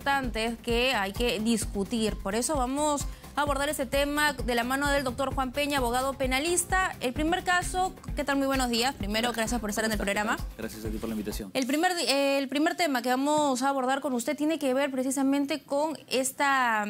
importantes que hay que discutir. Por eso vamos a abordar ese tema de la mano del doctor Juan Peña, abogado penalista. El primer caso, ¿qué tal? Muy buenos días. Primero, gracias por estar en el programa. Gracias a ti por la invitación. El primer tema que vamos a abordar con usted tiene que ver precisamente con esta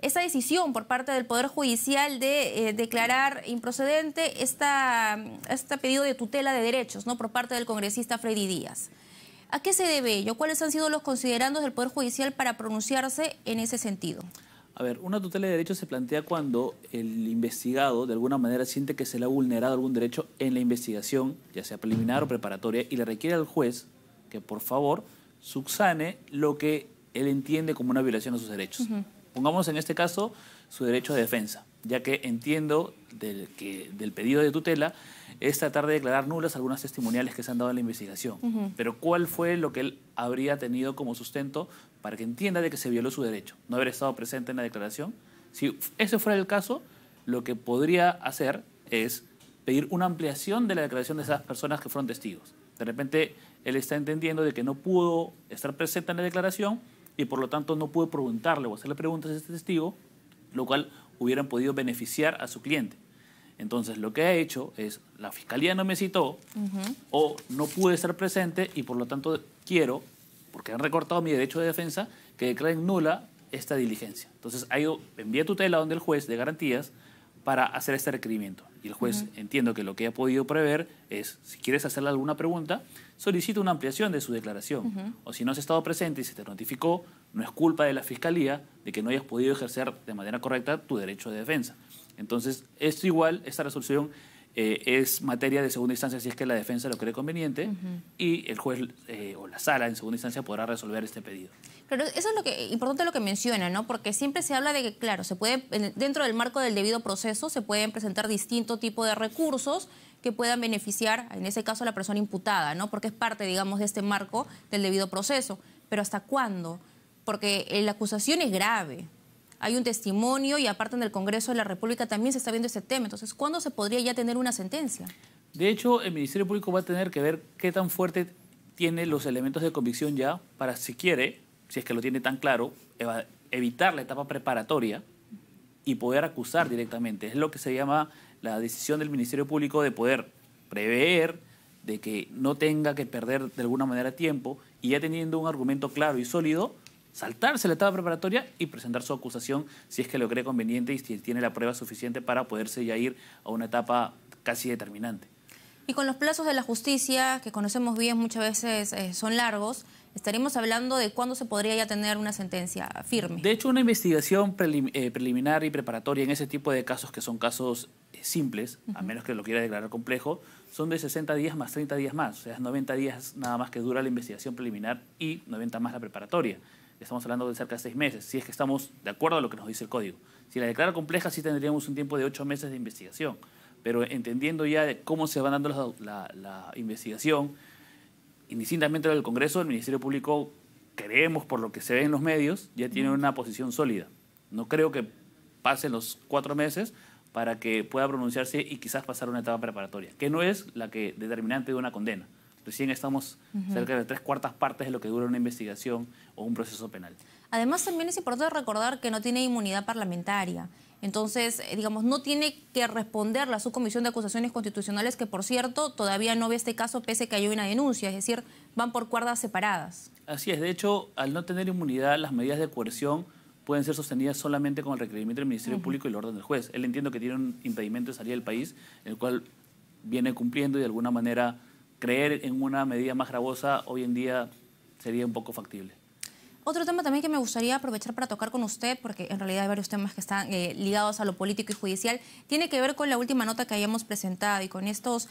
decisión por parte del Poder Judicial de declarar improcedente este pedido de tutela de derechos, ¿no?, por parte del congresista Freddy Díaz. ¿A qué se debe ello? ¿Cuáles han sido los considerandos del Poder Judicial para pronunciarse en ese sentido? A ver, una tutela de derechos se plantea cuando el investigado de alguna manera siente que se le ha vulnerado algún derecho en la investigación, ya sea preliminar o preparatoria, y le requiere al juez que por favor subsane lo que él entiende como una violación de sus derechos. Pongamos en este caso su derecho de defensa, ya que entiendo del pedido de tutela es tratar de declarar nulas algunas testimoniales que se han dado en la investigación. Pero ¿cuál fue lo que él habría tenido como sustento para que entienda de que se violó su derecho? No haber estado presente en la declaración. Si ese fuera el caso, lo que podría hacer es pedir una ampliación de la declaración de esas personas que fueron testigos. De repente él está entendiendo de que no pudo estar presente en la declaración y por lo tanto no pudo preguntarle o hacerle preguntas a este testigo, lo cual hubieran podido beneficiar a su cliente. Entonces lo que ha hecho es, la fiscalía no me citó o no pude estar presente y por lo tanto quiero, porque han recortado mi derecho de defensa, que declaren nula esta diligencia. Entonces envía tutela donde el juez de garantías para hacer este requerimiento. Y el juez, entiendo que lo que ha podido prever es, si quieres hacerle alguna pregunta, solicita una ampliación de su declaración. O si no has estado presente y se te notificó, no es culpa de la fiscalía de que no hayas podido ejercer de manera correcta tu derecho de defensa. Entonces, esto igual, esta resolución es materia de segunda instancia si es que la defensa lo cree conveniente y el juez o la sala en segunda instancia podrá resolver este pedido. Pero eso es importante lo que menciona, ¿no? Porque siempre se habla de que, claro, se puede, dentro del marco del debido proceso, se pueden presentar distintos tipos de recursos que puedan beneficiar, en ese caso, a la persona imputada, ¿no? Porque es parte, digamos, de este marco del debido proceso. Pero ¿hasta cuándo? Porque la acusación es grave. Hay un testimonio y aparte en el Congreso de la República también se está viendo este tema. Entonces, ¿cuándo se podría ya tener una sentencia? De hecho, el Ministerio Público va a tener que ver qué tan fuerte tiene los elementos de convicción ya para, si quiere, si es que lo tiene tan claro, evitar la etapa preparatoria y poder acusar directamente. Es lo que se llama la decisión del Ministerio Público de poder prever, de que no tenga que perder de alguna manera tiempo y ya teniendo un argumento claro y sólido, saltarse la etapa preparatoria y presentar su acusación si es que lo cree conveniente y si tiene la prueba suficiente para poderse ya ir a una etapa casi determinante. Y con los plazos de la justicia, que conocemos bien, muchas veces son largos, estaríamos hablando de cuándo se podría ya tener una sentencia firme. De hecho, una investigación preliminar y preparatoria en ese tipo de casos, que son casos simples, a menos que lo quiera declarar complejo, son de 60 días más 30 días más. O sea, 90 días nada más que dura la investigación preliminar y 90 más la preparatoria. Estamos hablando de cerca de 6 meses, si es que estamos de acuerdo a lo que nos dice el Código. Si la declara compleja, sí tendríamos un tiempo de 8 meses de investigación. Pero entendiendo ya de cómo se va dando la investigación, indistintamente del Congreso, el Ministerio Público, creemos por lo que se ve en los medios, ya tiene una posición sólida. No creo que pasen los 4 meses para que pueda pronunciarse y quizás pasar una etapa preparatoria, que no es la que determinante de una condena. Recién estamos cerca de 3/4 partes de lo que dura una investigación o un proceso penal. Además, también es importante recordar que no tiene inmunidad parlamentaria. Entonces, digamos, no tiene que responder a su Comisión de Acusaciones Constitucionales, que, por cierto, todavía no ve este caso pese que hay una denuncia. Es decir, van por cuerdas separadas. Así es. De hecho, al no tener inmunidad, las medidas de coerción pueden ser sostenidas solamente con el requerimiento del Ministerio Público y el orden del juez. Él entiendo que tiene un impedimento de salir del país, el cual viene cumpliendo y de alguna manera creer en una medida más gravosa hoy en día sería un poco factible. Otro tema también que me gustaría aprovechar para tocar con usted, porque en realidad hay varios temas que están ligados a lo político y judicial, tiene que ver con la última nota que habíamos presentado y con esas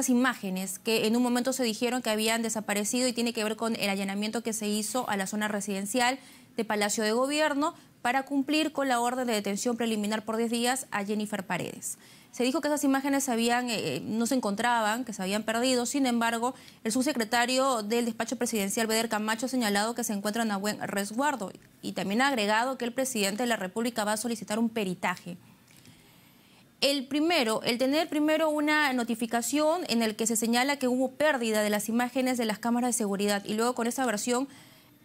imágenes que en un momento se dijeron que habían desaparecido y tiene que ver con el allanamiento que se hizo a la zona residencial de Palacio de Gobierno para cumplir con la orden de detención preliminar por 10 días a Jennifer Paredes. Se dijo que esas imágenes no se encontraban, que se habían perdido. Sin embargo, el subsecretario del despacho presidencial, Beder Camacho, ha señalado que se encuentran a buen resguardo y también ha agregado que el presidente de la República va a solicitar un peritaje. El tener primero una notificación en el que se señala que hubo pérdida de las imágenes de las cámaras de seguridad y luego con esa versión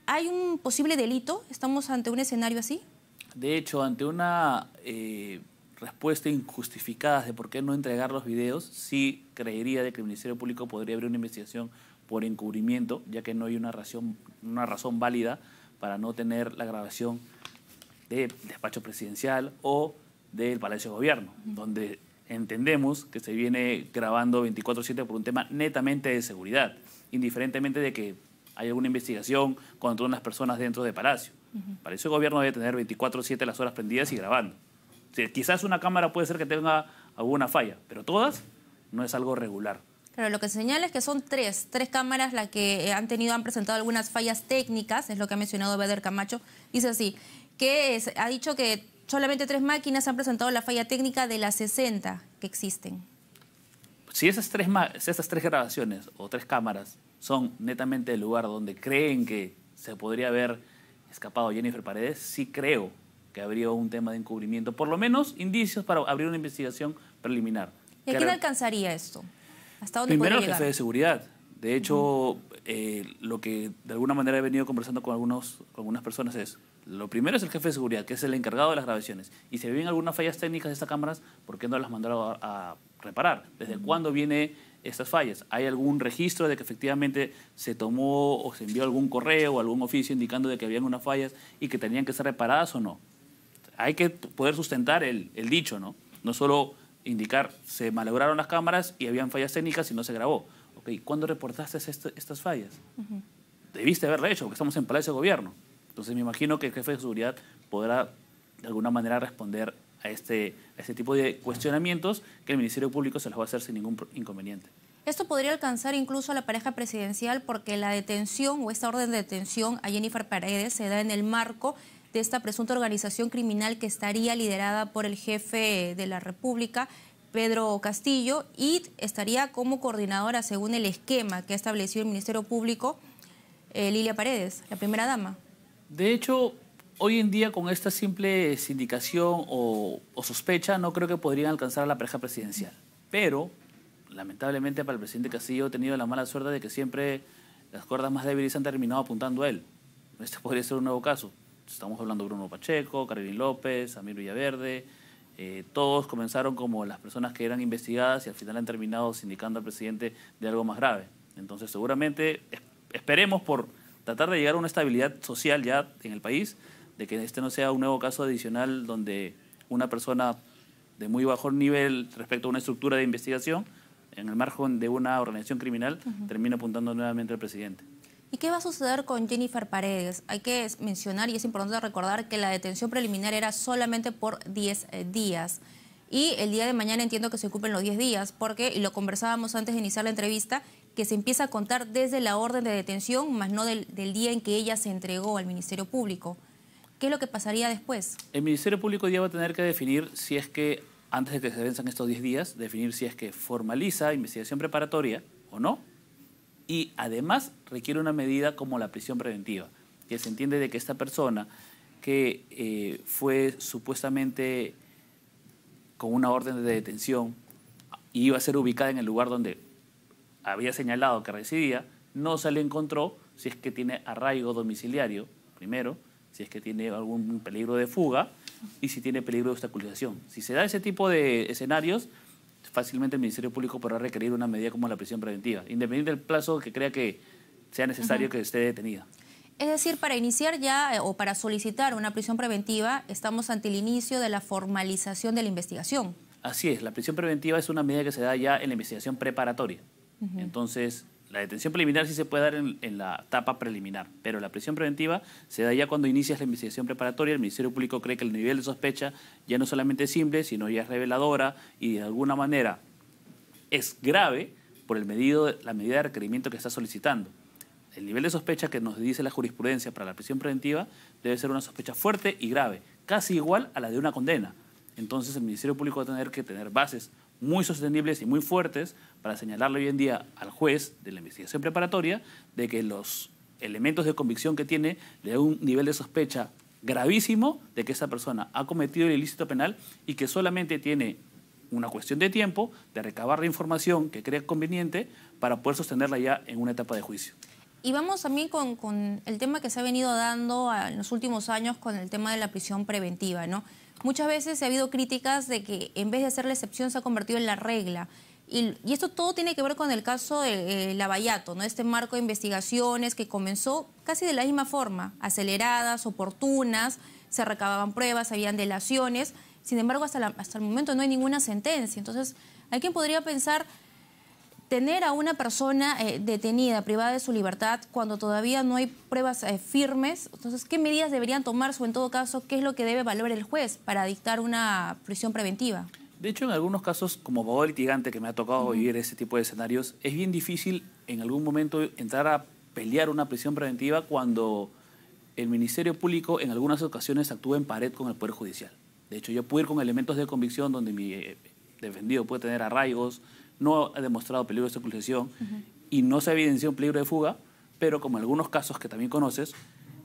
¿hay un posible delito? ¿Estamos ante un escenario así? De hecho, ante una respuesta injustificada de por qué no entregar los videos, sí creería de que el Ministerio Público podría abrir una investigación por encubrimiento, ya que no hay una razón válida para no tener la grabación del despacho presidencial o del Palacio de Gobierno, donde entendemos que se viene grabando 24/7 por un tema netamente de seguridad, indiferentemente de que hay alguna investigación contra unas personas dentro del Palacio. Palacio de Gobierno debe tener 24/7 las horas prendidas y grabando. O sea, quizás una cámara puede ser que tenga alguna falla, pero todas no es algo regular. Claro, lo que se señala es que son tres cámaras las que han presentado algunas fallas técnicas, es lo que ha mencionado Beder Camacho. Dice así, que ha dicho que solamente 3 máquinas han presentado la falla técnica de las 60 que existen. Si esas tres grabaciones o 3 cámaras son netamente el lugar donde creen que se podría haber escapado Jennifer Paredes, sí creo que habría un tema de encubrimiento, por lo menos indicios para abrir una investigación preliminar. ¿Y a quién alcanzaría esto? ¿Hasta dónde Primero podría el llegar? jefe de seguridad. De hecho, lo que de alguna manera he venido conversando con algunas personas es, lo primero es el jefe de seguridad, que es el encargado de las grabaciones. Y si ven algunas fallas técnicas de estas cámaras, ¿por qué no las mandaron a reparar? ¿Desde cuándo vienen estas fallas? ¿Hay algún registro de que efectivamente se tomó o se envió algún correo o algún oficio indicando de que habían unas fallas y que tenían que ser reparadas o no? Hay que poder sustentar el dicho, ¿no? No solo indicar se malograron las cámaras y habían fallas técnicas y no se grabó. Okay, ¿cuándo reportaste estas fallas? Debiste haberlo hecho, porque estamos en Palacio de Gobierno. Entonces me imagino que el jefe de seguridad podrá de alguna manera responder a este tipo de cuestionamientos que el Ministerio Público se los va a hacer sin ningún inconveniente. Esto podría alcanzar incluso a la pareja presidencial porque la detención o esta orden de detención a Jennifer Paredes se da en el marco de esta presunta organización criminal que estaría liderada por el jefe de la República, Pedro Castillo, y estaría como coordinadora, según el esquema que ha establecido el Ministerio Público, Lilia Paredes, la primera dama. De hecho, hoy en día con esta simple sindicación o sospecha no creo que podrían alcanzar a la pareja presidencial. Pero, lamentablemente para el presidente Castillo he tenido la mala suerte de que siempre las cuerdas más débiles han terminado apuntando a él. Este podría ser un nuevo caso. Estamos hablando de Bruno Pacheco, Carolina López, Amir Villaverde. Todos comenzaron como las personas que eran investigadas y al final han terminado sindicando al presidente de algo más grave. Entonces seguramente esperemos por tratar de llegar a una estabilidad social ya en el país, de que este no sea un nuevo caso adicional donde una persona de muy bajo nivel respecto a una estructura de investigación, en el margen de una organización criminal, termina apuntando nuevamente al presidente. ¿Y qué va a suceder con Jennifer Paredes? Hay que mencionar y es importante recordar que la detención preliminar era solamente por 10 días. Y el día de mañana entiendo que se ocupen los 10 días, porque, y lo conversábamos antes de iniciar la entrevista, que se empieza a contar desde la orden de detención, más no del día en que ella se entregó al Ministerio Público. ¿Qué es lo que pasaría después? El Ministerio Público ya va a tener que definir si es que, antes de que se venzan estos 10 días, definir si es que formaliza investigación preparatoria o no. Y además requiere una medida como la prisión preventiva, que se entiende de que esta persona que fue supuestamente con una orden de detención y iba a ser ubicada en el lugar donde había señalado que residía, no se le encontró si es que tiene arraigo domiciliario, primero, si es que tiene algún peligro de fuga y si tiene peligro de obstaculización. Si se da ese tipo de escenarios, fácilmente el Ministerio Público podrá requerir una medida como la prisión preventiva, independiente del plazo que crea que sea necesario que esté detenida. Es decir, para iniciar ya o para solicitar una prisión preventiva, estamos ante el inicio de la formalización de la investigación. Así es, la prisión preventiva es una medida que se da ya en la investigación preparatoria. Entonces, la detención preliminar sí se puede dar en la etapa preliminar, pero la prisión preventiva se da ya cuando inicias la investigación preparatoria. El Ministerio Público cree que el nivel de sospecha ya no solamente es simple, sino ya es reveladora y de alguna manera es grave por la medida de requerimiento que está solicitando. El nivel de sospecha que nos dice la jurisprudencia para la prisión preventiva debe ser una sospecha fuerte y grave, casi igual a la de una condena. Entonces el Ministerio Público va a tener que tener bases muy sostenibles y muy fuertes para señalarle hoy en día al juez de la investigación preparatoria de que los elementos de convicción que tiene le da un nivel de sospecha gravísimo de que esa persona ha cometido el ilícito penal y que solamente tiene una cuestión de tiempo de recabar la información que crea conveniente para poder sostenerla ya en una etapa de juicio. Y vamos también con el tema que se ha venido dando en los últimos años con el tema de la prisión preventiva, ¿no? Muchas veces ha habido críticas de que en vez de ser la excepción se ha convertido en la regla. Y esto todo tiene que ver con el caso de Lavallato, ¿no? Este marco de investigaciones que comenzó casi de la misma forma, aceleradas, oportunas, se recababan pruebas, habían delaciones. Sin embargo, hasta el momento no hay ninguna sentencia. Entonces, hay quien podría pensar tener a una persona detenida, privada de su libertad, cuando todavía no hay pruebas firmes. Entonces, ¿qué medidas deberían tomarse o, en todo caso, qué es lo que debe valorar el juez para dictar una prisión preventiva? De hecho, en algunos casos, como abogado litigante que me ha tocado vivir ese tipo de escenarios, es bien difícil en algún momento entrar a pelear una prisión preventiva cuando el Ministerio Público en algunas ocasiones actúa en pared con el Poder Judicial. De hecho, yo puedo ir con elementos de convicción donde mi defendido puede tener arraigos, no ha demostrado peligro de secuestración y no se ha evidenciado un peligro de fuga, pero como en algunos casos que también conoces,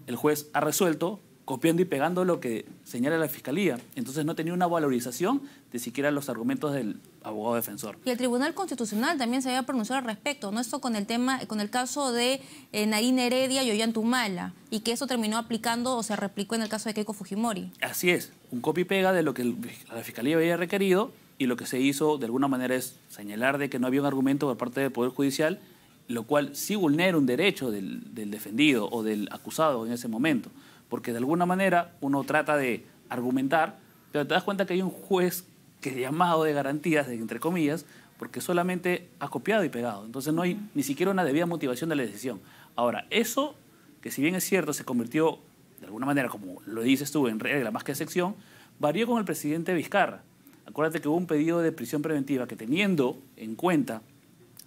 el juez ha resuelto copiando y pegando lo que señala la Fiscalía. Entonces no tenía una valorización de siquiera los argumentos del abogado defensor. Y el Tribunal Constitucional también se había pronunciado al respecto, ¿no? Esto con el caso de Nadine Heredia y Ollantumala, y que eso terminó aplicando o se replicó en el caso de Keiko Fujimori. Así es, un copia y pega de lo que la Fiscalía había requerido, y lo que se hizo de alguna manera es señalar de que no había un argumento por parte del Poder Judicial, lo cual sí vulnera un derecho del defendido o del acusado en ese momento, porque de alguna manera uno trata de argumentar, pero te das cuenta que hay un juez que es llamado de garantías, entre comillas, porque solamente ha copiado y pegado. Entonces no hay ni siquiera una debida motivación de la decisión. Ahora, eso, que si bien es cierto, se convirtió de alguna manera, como lo dices tú, en regla más que excepción, varió con el presidente Vizcarra. Acuérdate que hubo un pedido de prisión preventiva que, teniendo en cuenta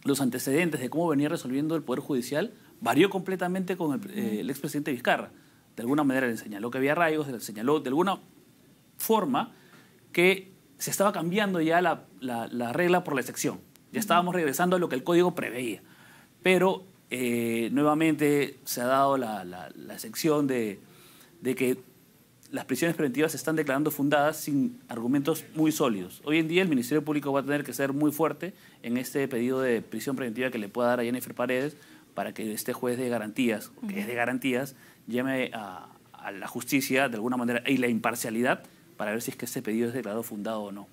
los antecedentes de cómo venía resolviendo el Poder Judicial, varió completamente con el expresidente Vizcarra. De alguna manera le señaló que había arraigos, le señaló de alguna forma que se estaba cambiando ya la regla por la excepción. Ya estábamos regresando a lo que el Código preveía. Pero nuevamente se ha dado la excepción de que las prisiones preventivas se están declarando fundadas sin argumentos muy sólidos. Hoy en día el Ministerio Público va a tener que ser muy fuerte en este pedido de prisión preventiva que le pueda dar a Jennifer Paredes para que este juez de garantías, que es de garantías, llame a la justicia de alguna manera y la imparcialidad para ver si es que ese pedido es declarado fundado o no.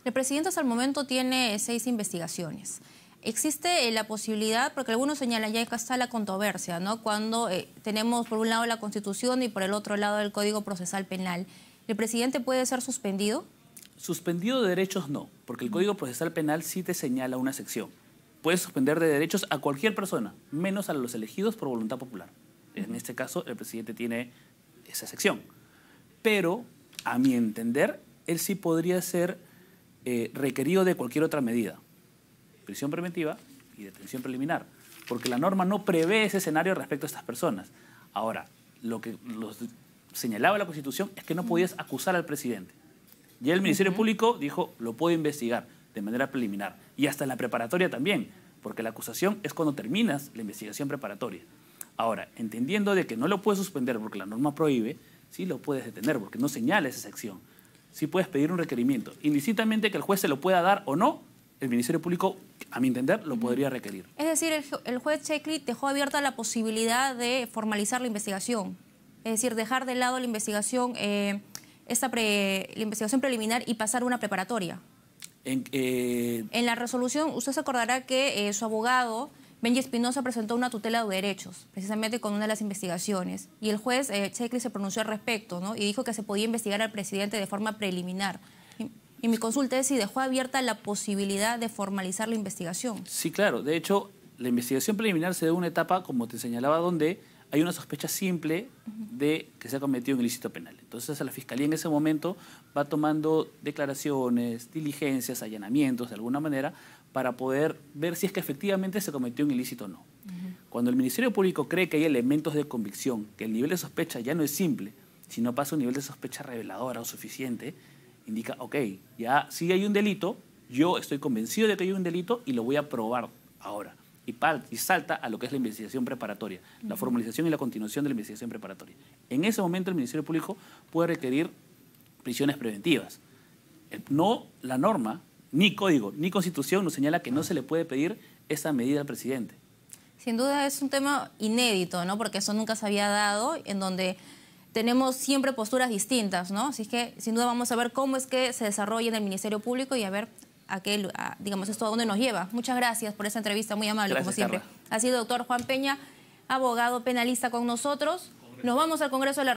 El presidente hasta el momento tiene 6 investigaciones. Existe la posibilidad, porque algunos señalan, ya acá está la controversia, ¿no? Cuando tenemos por un lado la Constitución y por el otro lado el Código Procesal Penal. ¿El presidente puede ser suspendido? Suspendido de derechos no, porque el Código Procesal Penal sí te señala una sección. Puedes suspender de derechos a cualquier persona, menos a los elegidos por voluntad popular. En este caso, el presidente tiene esa sección. Pero, a mi entender, él sí podría ser requerido de cualquier otra medida. Prisión preventiva y detención preliminar, porque la norma no prevé ese escenario respecto a estas personas. Ahora, lo que señalaba la Constitución es que no podías acusar al presidente. Ya el Ministerio Público dijo, lo puedo investigar de manera preliminar, y hasta en la preparatoria también, porque la acusación es cuando terminas la investigación preparatoria. Ahora, entendiendo de que no lo puedes suspender porque la norma prohíbe, sí lo puedes detener porque no señala esa sección. Sí puedes pedir un requerimiento. Indistintamente que el juez se lo pueda dar o no, el Ministerio Público, a mi entender, lo podría requerir. Es decir, el juez Checli dejó abierta la posibilidad de formalizar la investigación. Es decir, dejar de lado la investigación, la investigación preliminar y pasar a una preparatoria. En la resolución, usted se acordará que su abogado, Benji Espinosa, presentó una tutela de derechos, precisamente con una de las investigaciones. Y el juez Checli se pronunció al respecto, ¿no? Y dijo que se podía investigar al presidente de forma preliminar. Y mi consulta es si dejó abierta la posibilidad de formalizar la investigación. Sí, claro. De hecho, la investigación preliminar se da en una etapa, como te señalaba, donde hay una sospecha simple de que se ha cometido un ilícito penal. Entonces, la Fiscalía en ese momento va tomando declaraciones, diligencias, allanamientos, de alguna manera, para poder ver si es que efectivamente se cometió un ilícito o no. Cuando el Ministerio Público cree que hay elementos de convicción, que el nivel de sospecha ya no es simple, sino pasa a un nivel de sospecha reveladora o suficiente, indica, ok, ya sí hay un delito, yo estoy convencido de que hay un delito y lo voy a probar ahora. Y salta a lo que es la investigación preparatoria, la formalización y la continuación de la investigación preparatoria. En ese momento el Ministerio Público puede requerir prisiones preventivas. No la norma, ni código, ni constitución nos señala que no se le puede pedir esa medida al presidente. Sin duda es un tema inédito, ¿no? Porque eso nunca se había dado, en donde tenemos siempre posturas distintas, ¿no? Así que sin duda vamos a ver cómo es que se desarrolla en el Ministerio Público y a ver digamos, esto a dónde nos lleva. Muchas gracias por esa entrevista, muy amable, Gracias, como siempre. Carla. Ha sido el doctor Juan Peña, abogado penalista con nosotros. Nos vamos al Congreso de la